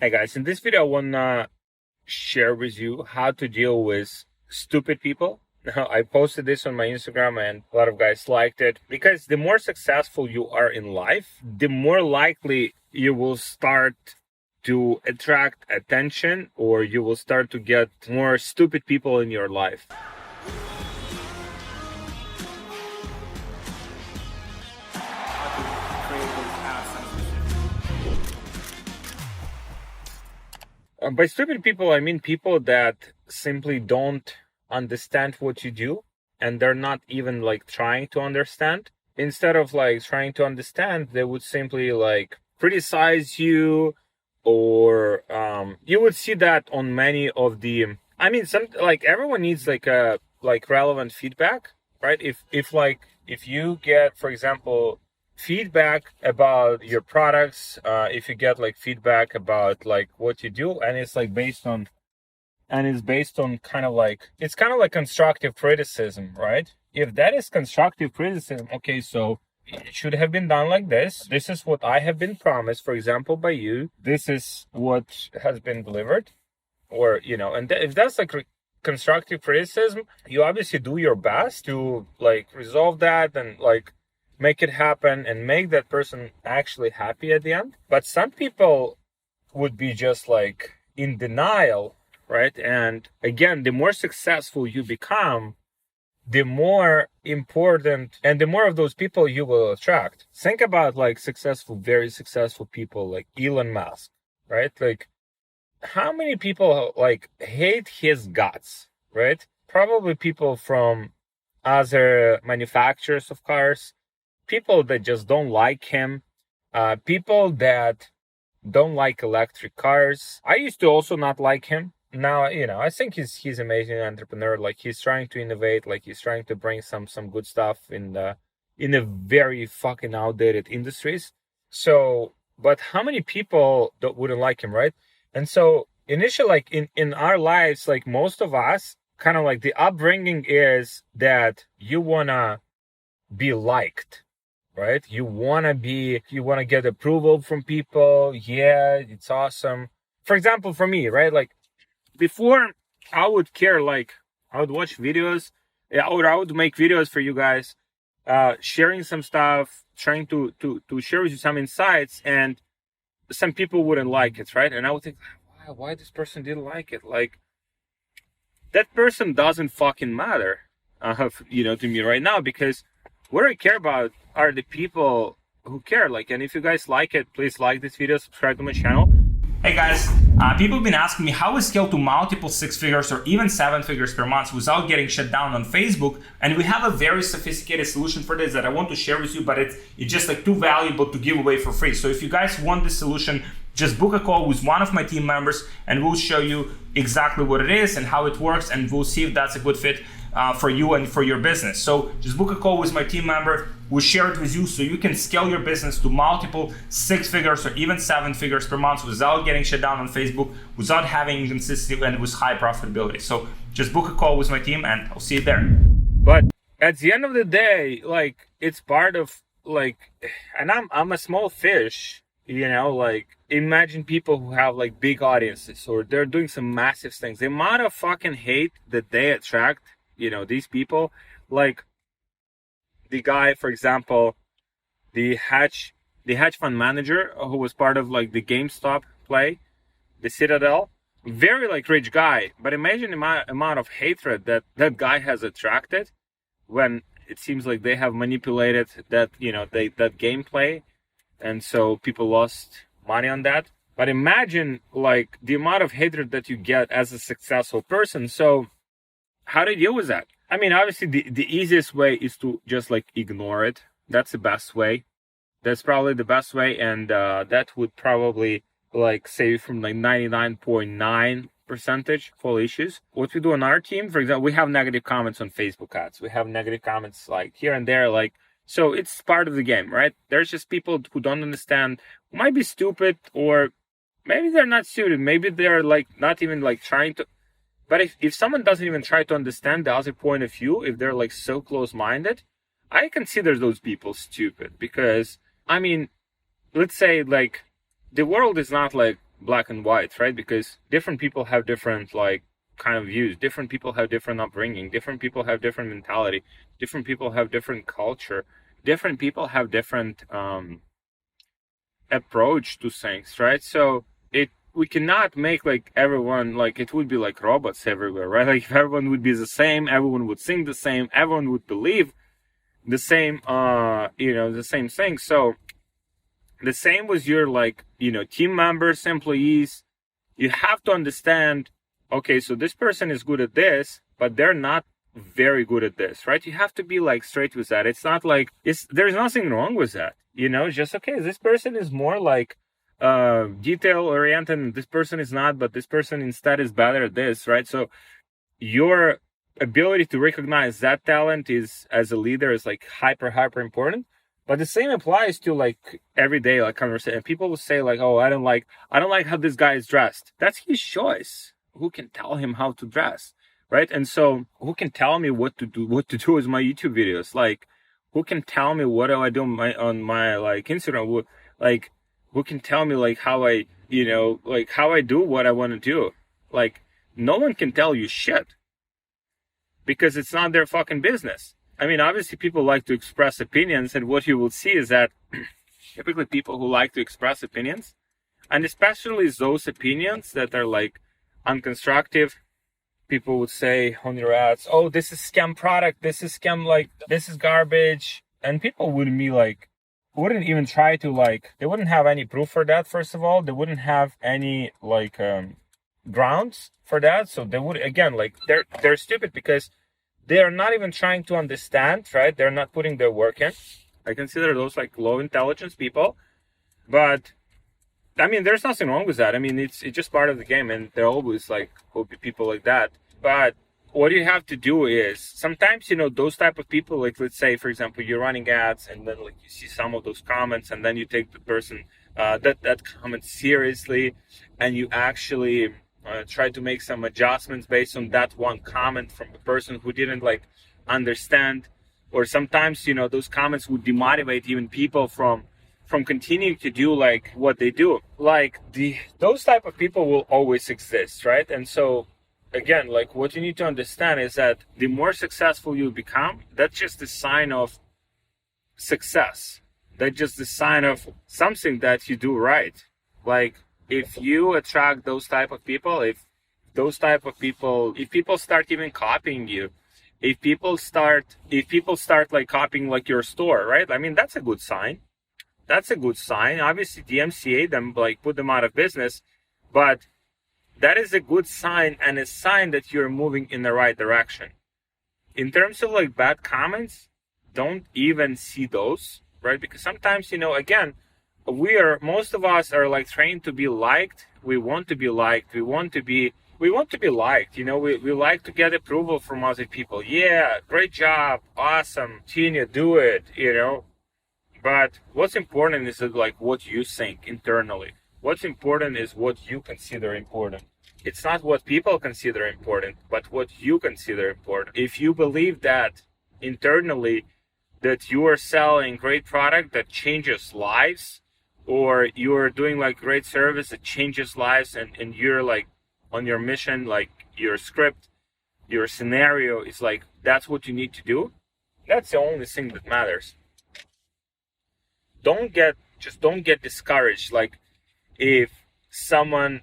Hey guys, in this video I wanna share with you how to deal with stupid people. I posted this on my Instagram and a lot of guys liked it because the more successful you are in life, the more likely you will start to attract attention, or you will start to get more stupid people in your life. By stupid people, I mean people that simply don't understand what you do, and they're not even like trying to understand. Instead of like trying to understand, they would simply like criticize you, or you would see that on many of the. I mean, some like everyone needs like a relevant feedback, right? If you get, for example, feedback about your products, if you get like feedback about like what you do, and it's like based on kind of like, it's kind of like constructive criticism, right? If that is constructive criticism, okay, so it should have been done like this. This is what I have been promised, for example, by you. This is what has been delivered, or and if that's like constructive criticism, you obviously do your best to like resolve that and like make it happen and make that person actually happy at the end. But some people would be just like in denial, right? And again, the more successful you become, the more important and the more of those people you will attract. Think about like very successful people like Elon Musk, right? Like how many people like hate his guts, right? Probably people from other manufacturers of cars, people that just don't like him, people that don't like electric cars. I used to also not like him. Now, I think he's amazing entrepreneur. Like he's trying to innovate, like he's trying to bring some good stuff in a very fucking outdated industries. So, but how many people wouldn't like him, right? And so initially, like in our lives, like most of us, kind of like the upbringing is that you wanna be liked, right? You want to get approval from people. Yeah, it's awesome. For example, for me, right? Like before I would care, like I would watch videos, or I would make videos for you guys, sharing some stuff, trying to share with you some insights, and some people wouldn't like it, right? And I would think, why this person didn't like it? Like that person doesn't fucking matter, to me right now, because what I care about are the people who care. Like, and if you guys like it, please like this video, subscribe to my channel. Hey guys, people have been asking me how we scale to multiple 6 figures or even 7 figures per month without getting shut down on Facebook. And we have a very sophisticated solution for this that I want to share with you, but it's just like too valuable to give away for free. So if you guys want this solution, just book a call with one of my team members and we'll show you exactly what it is and how it works, and we'll see if that's a good fit for you and for your business. So just book a call with my team member. We'll share it with you so you can scale your business to multiple 6 figures or even 7 figures per month without getting shut down on Facebook, without having inconsistency, and with high profitability. So just book a call with my team and I'll see you there. But at the end of the day, like it's part of like, and I'm a small fish, like imagine people who have like big audiences or they're doing some massive things. The amount of fucking hate that they attract, these people, like the guy, for example, the hedge fund manager who was part of like the GameStop play, the Citadel, very like rich guy, but imagine the amount of hatred that guy has attracted when it seems like they have manipulated that, that gameplay, and so people lost money on that. But imagine like the amount of hatred that you get as a successful person. So how do you deal with that? I mean, obviously the easiest way is to just like ignore it. That's the best way. That's probably the best way. And that would probably like save from like 99.9% of all issues. What we do on our team, for example, we have negative comments on Facebook ads. We have negative comments like here and there, like, so it's part of the game, right? There's just people who don't understand, who might be stupid, or maybe they're not suited. Maybe they're like not even like trying to. But if someone doesn't even try to understand the other point of view, if they're like so close-minded, I consider those people stupid. Because, I mean, let's say like the world is not like black and white, right? Because different people have different like kind of views. Different people have different upbringing. Different people have different mentality. Different people have different culture. Different people have different approach to things, right? So we cannot make like everyone, like it would be like robots everywhere, right? Like if everyone would be the same, everyone would think the same, everyone would believe the same, the same thing. So the same with your like, team members, employees. You have to understand, okay, so this person is good at this, but they're not very good at this, right? You have to be like straight with that. It's not like there's nothing wrong with that. Just okay, this person is more like detail oriented and this person is not, but this person instead is better at this, right? So your ability to recognize that talent is, as a leader, is like hyper important. But the same applies to like everyday like conversation. People will say like, oh, I don't like how this guy is dressed. That's his choice. Who can tell him how to dress, right? And so who can tell me what to do with my YouTube videos? Like, who can tell me what do I do on my like Instagram? Like, who can tell me like how I how I do what I want to do? Like, no one can tell you shit because it's not their fucking business. I mean, obviously people like to express opinions, and what you will see is that typically people who like to express opinions, and especially those opinions that are like unconstructive, people would say on your ads, oh, this is scam product, this is scam, like this is garbage. And people wouldn't be like, wouldn't even try to like, they wouldn't have any proof for that. First of all, they wouldn't have any like grounds for that. So they would, again, like they're stupid because they are not even trying to understand, right? They're not putting their work in. I consider those like low intelligence people, but I mean, there's nothing wrong with that. I mean, it's just part of the game, and there always like will be people like that. But what you have to do is sometimes, those type of people, like let's say, for example, you're running ads and then like you see some of those comments and then you take the person, that comment seriously, and you actually try to make some adjustments based on that one comment from the person who didn't like understand. Or sometimes, those comments would demotivate even people from continuing to do like what they do. Like those type of people will always exist, right? And so again, like what you need to understand is that the more successful you become, that's just a sign of success. That's just a sign of something that you do right. Like if you attract those type of people, if people start even copying you, if people start like copying like your store, right? I mean, that's a good sign. That's a good sign. Obviously, DMCA them, like put them out of business, but that is a good sign and a sign that you're moving in the right direction. In terms of like bad comments, don't even see those, right? Because sometimes, again, most of us are like trained to be liked. We want to be liked. We want to be liked. We like to get approval from other people. Yeah, great job, awesome, Tina, do it. But what's important is like what you think internally. What's important is what you consider important. It's not what people consider important, but what you consider important. If you believe that internally that you are selling great product that changes lives, or you're doing like great service that changes lives, and you're like on your mission, like your script, your scenario is like, that's what you need to do, that's the only thing that matters. Don't get discouraged. Like if someone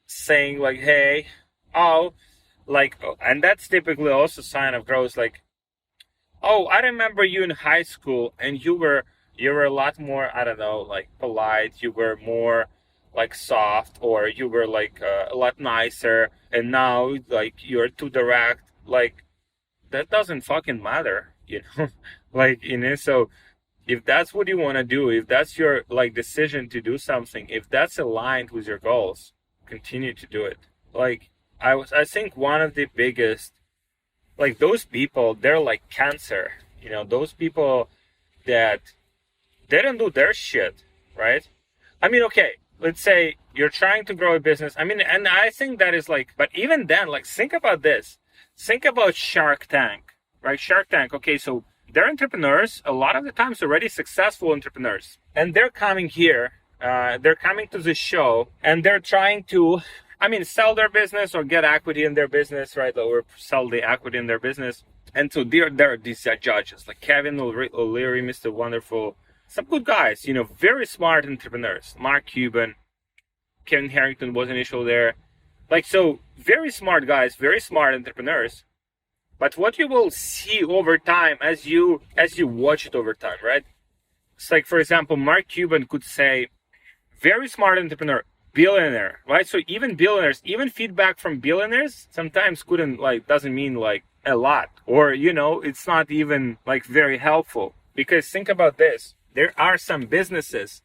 saying like, hey, and that's typically also a sign of growth. Like, oh, I remember you in high school and you were a lot more, I don't know, like polite. You were more like soft, or you were like a lot nicer. And now like you're too direct. Like that doesn't fucking matter, like, so if that's what you want to do, if that's your like decision to do something, if that's aligned with your goals, continue to do it. Like I think one of the biggest, like those people, they're like cancer. Those people that they don't do their shit, right? I mean, okay, let's say you're trying to grow a business. I mean, and I think that is like, but even then, like think about this. Think about Shark Tank, right? Shark Tank. Okay, so they're entrepreneurs, a lot of the times already successful entrepreneurs. And they're coming here, They're coming to the show and they're trying to, sell their business or get equity in their business, right? Or sell the equity in their business. And so there are these judges like Kevin O'Leary, Mr. Wonderful, some good guys, very smart entrepreneurs. Mark Cuban, Kevin Harrington was initially there. So very smart guys, very smart entrepreneurs. But what you will see over time as you watch it over time, right? It's like, for example, Mark Cuban could say, very smart entrepreneur, billionaire, right? So even billionaires, even feedback from billionaires sometimes doesn't mean a lot, or, it's not even very helpful. Because think about this, there are some businesses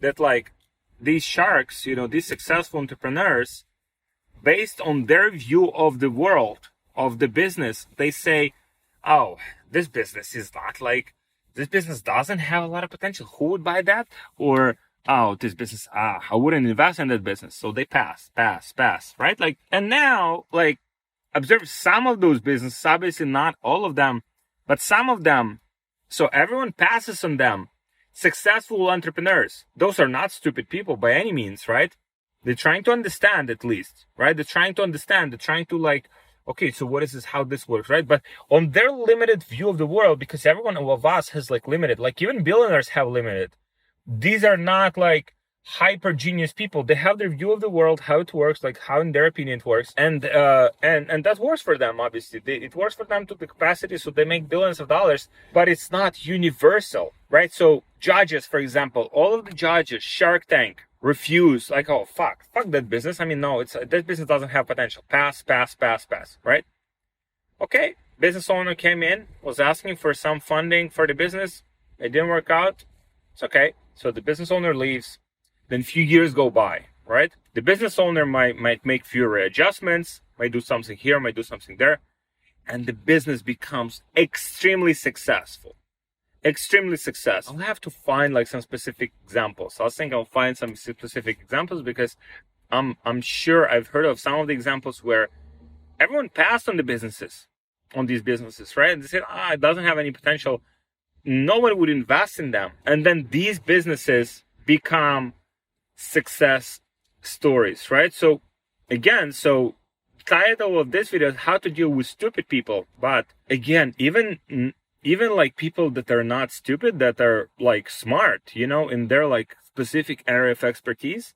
that these sharks, these successful entrepreneurs, based on their view of the world, of the business, they say, oh, this business is not this business doesn't have a lot of potential. Who would buy that? Or, oh, this business, I wouldn't invest in that business. So they pass, right? And now, observe some of those businesses, obviously not all of them, but some of them. So everyone passes on them. Successful entrepreneurs. Those are not stupid people by any means, right? They're trying to understand at least, right? They're trying to understand. They're trying to okay, so what is this, how this works, right? But on their limited view of the world, because everyone of us has limited, even billionaires have limited. These are not hyper genius people. They have their view of the world, how it works, how in their opinion it works. And that works for them, obviously. It works for them to the capacity, so they make billions of dollars, but it's not universal, right? So judges, for example, all of the judges, Shark Tank, refuse, oh, fuck that business. No, that business doesn't have potential. Pass, right? Okay, business owner came in, was asking for some funding for the business. It didn't work out. It's okay. So the business owner leaves. Then few years go by, right? The business owner might make few readjustments, might do something here, might do something there. And the business becomes extremely successful. I'll have to find some specific examples. I think I'll find some specific examples because I'm sure I've heard of some of the examples where everyone passed on these businesses, right? And they said, it doesn't have any potential. No one would invest in them. And then these businesses become success stories, right? So again, title of this video is how to deal with stupid people. But again, even people that are not stupid, that are smart, in their specific area of expertise,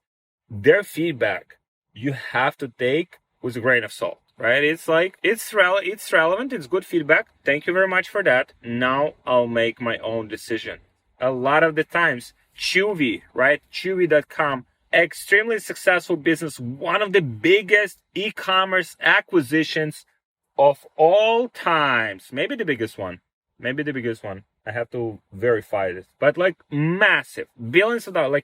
their feedback you have to take with a grain of salt, right? It's it's relevant, it's good feedback. Thank you very much for that. Now I'll make my own decision. A lot of the times, Chewy, right? Chewy.com, extremely successful business, one of the biggest e-commerce acquisitions of all times, maybe the biggest one. I have to verify this, but massive, billions of dollars.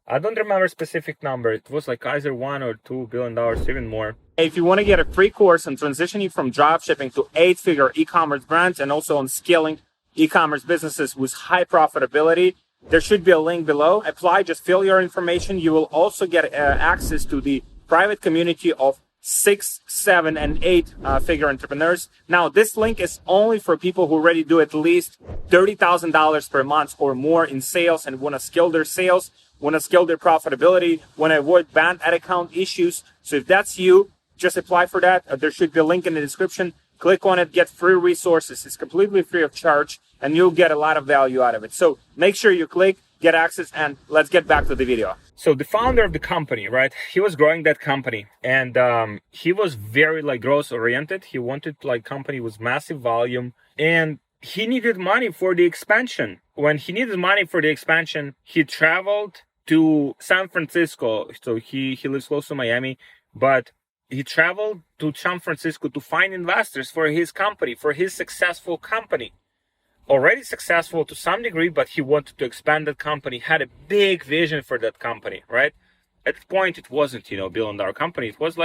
I don't remember specific number. It was either $1 or $2 billion, even more. If you want to get a free course on transitioning from dropshipping to 8-figure e-commerce brands and also on scaling e-commerce businesses with high profitability, there should be a link below. Apply, just fill your information. You will also get access to the private community of 6, 7, and 8-figure entrepreneurs. Now, this link is only for people who already do at least $30,000 per month or more in sales and want to scale their sales, want to scale their profitability, want to avoid banned ad account issues. So if that's you, just apply for that. There should be a link in the description. Click on it, get free resources. It's completely free of charge, and you'll get a lot of value out of it. So make sure you click, get access, and let's get back to the video. So the founder of the company, right? He was growing that company, and he was very growth oriented. He wanted company with massive volume, and he needed money for the expansion. When he needed money for the expansion, he traveled to San Francisco. So he lives close to Miami, but he traveled to San Francisco to find investors for his company, for his successful company. Already successful to some degree, but he wanted to expand that company, had a big vision for that company, right? At that point, it wasn't, billion-dollar company. It was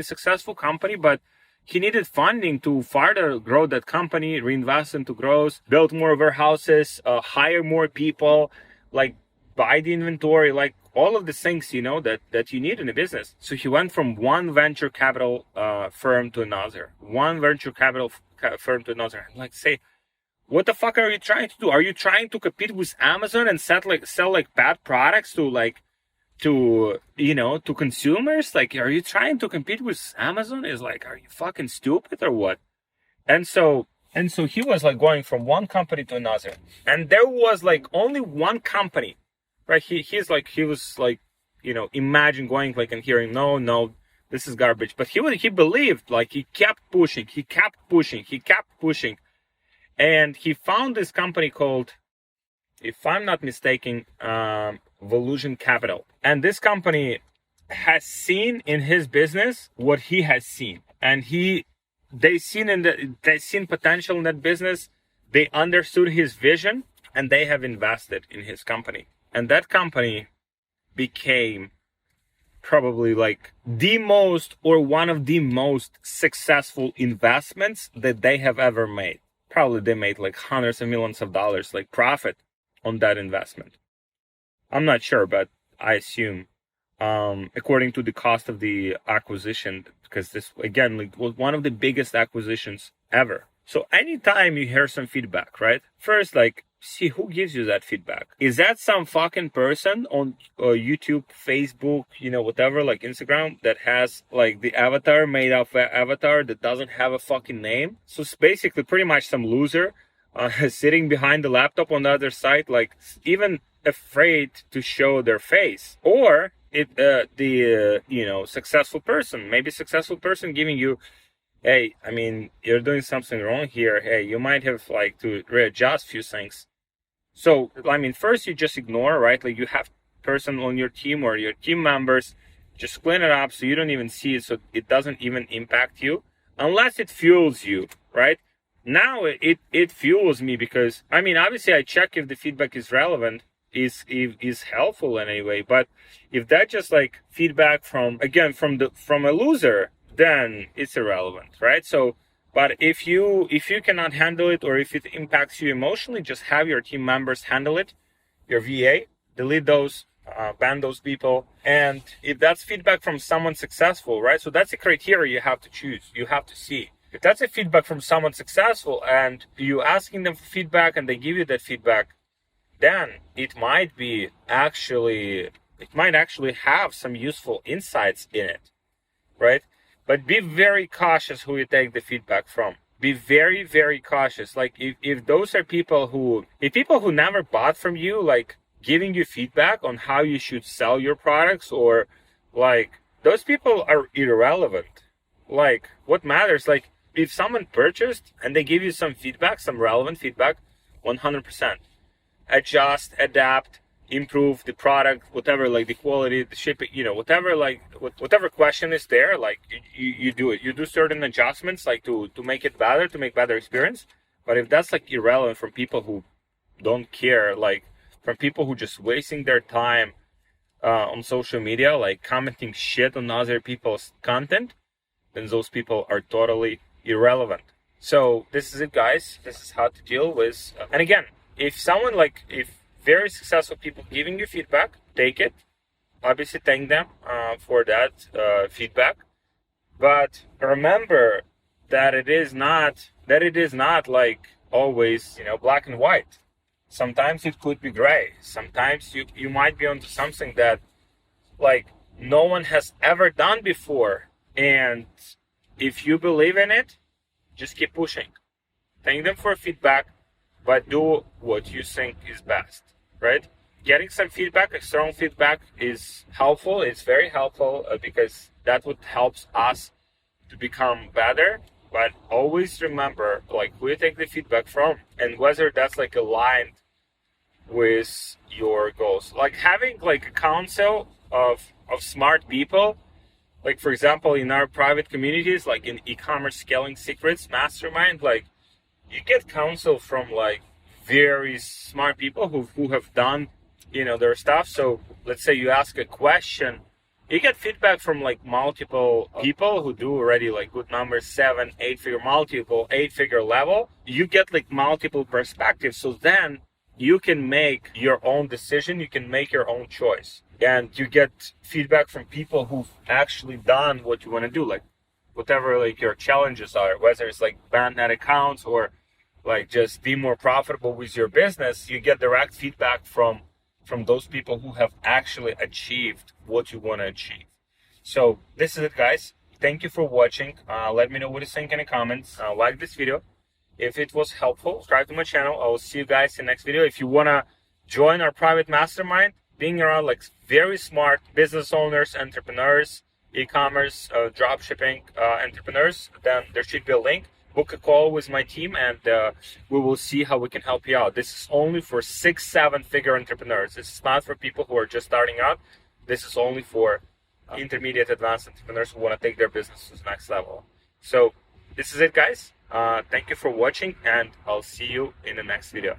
successful company, but he needed funding to further grow that company, reinvest into growth, build more warehouses, hire more people, buy the inventory, all of the things, that you need in a business. So he went from one venture capital firm to another, and say, What the fuck are you trying to do? Are you trying to compete with Amazon and sell like bad products to consumers? Like, are you trying to compete with Amazon? Is like, are you fucking stupid or what? And so he was like going from one company to another, and there was like only one company, right? He was like, imagine going like and hearing, no, this is garbage. But he believed, like, he kept pushing, and he found this company called, if I'm not mistaken, Volution Capital. And this company has seen in his business what he has seen, and they seen potential in that business. They understood his vision, and they have invested in his company. And that company became probably like the most, or one of the most successful investments that they have ever made. Probably they made like hundreds of millions of dollars like profit on that investment. I'm not sure, but I assume, according to the cost of the acquisition, because this again like was one of the biggest acquisitions ever. So anytime you hear some feedback, right? First, like, see who gives you that feedback. Is that some fucking person on YouTube, Facebook, whatever, like Instagram, that has like the avatar made of an avatar that doesn't have a fucking name? So it's basically pretty much some loser sitting behind the laptop on the other side, like even afraid to show their face. Or successful person giving you, hey, I mean, you're doing something wrong here. Hey, you might have like to readjust a few things. So, I mean, first you just ignore, right? Like, you have person on your team or your team members, just clean it up so you don't even see it, so it doesn't even impact you, unless it fuels you, right? Now it fuels me, because, I mean, obviously I check if the feedback is relevant, is helpful in any way. But if that just like feedback from a loser, then it's irrelevant, right? So, but if you cannot handle it, or if it impacts you emotionally, just have your team members handle it, your VA, delete those, ban those people. And if that's feedback from someone successful, right? So that's a criteria you have to choose. You have to see. If that's a feedback from someone successful and you asking them for feedback and they give you that feedback, then it might actually have some useful insights in it, right? But be very cautious who you take the feedback from. Be very, very cautious. Like, if those are people who never bought from you, like giving you feedback on how you should sell your products, or like, those people are irrelevant. Like, what matters, like, if someone purchased and they give you some feedback, some relevant feedback, 100%. Adjust, adapt, improve the product, whatever, like the quality, the shipping, whatever, like whatever question is there, like you do it. You do certain adjustments, like to make it better, to make better experience. But if that's like irrelevant from people who don't care, like from people who just wasting their time on social media, like commenting shit on other people's content, then those people are totally irrelevant. So this is it, guys. This is how to deal with, and again, if very successful people giving you feedback, take it. Obviously, thank them for that feedback. But remember that it is not like always, black and white. Sometimes it could be gray. Sometimes you might be onto something that like no one has ever done before. And if you believe in it, just keep pushing. Thank them for feedback, but do what you think is best, right? Getting some feedback, external feedback, is helpful. It's very helpful because that would helps us to become better. But always remember, like, who you take the feedback from and whether that's like aligned with your goals. Like having like a council of smart people, like for example in our private communities, like in eCommerce Scaling Secrets Mastermind, like you get counsel from like very smart people who have done their stuff. So let's say you ask a question, you get feedback from like multiple people who do already like good numbers, 7, 8-figure, multiple 8-figure level. You get like multiple perspectives. So then you can make your own decision. You can make your own choice. And you get feedback from people who've actually done what you want to do, like whatever like your challenges are, whether it's like banned net accounts or like just be more profitable with your business, you get direct feedback from those people who have actually achieved what you want to achieve. So this is it, guys. Thank you for watching. Let me know what you think in the comments. Like this video if it was helpful. Subscribe to my channel. I will see you guys in the next video. If you want to join our private mastermind, being around like very smart business owners, entrepreneurs, e-commerce, drop shipping entrepreneurs, then there should be a link. Book a call with my team and we will see how we can help you out. This is only for 6-7 figure entrepreneurs. This is not for people who are just starting out. This is only for intermediate advanced entrepreneurs who want to take their business to the next level. So this is it, guys. Thank you for watching and I'll see you in the next video.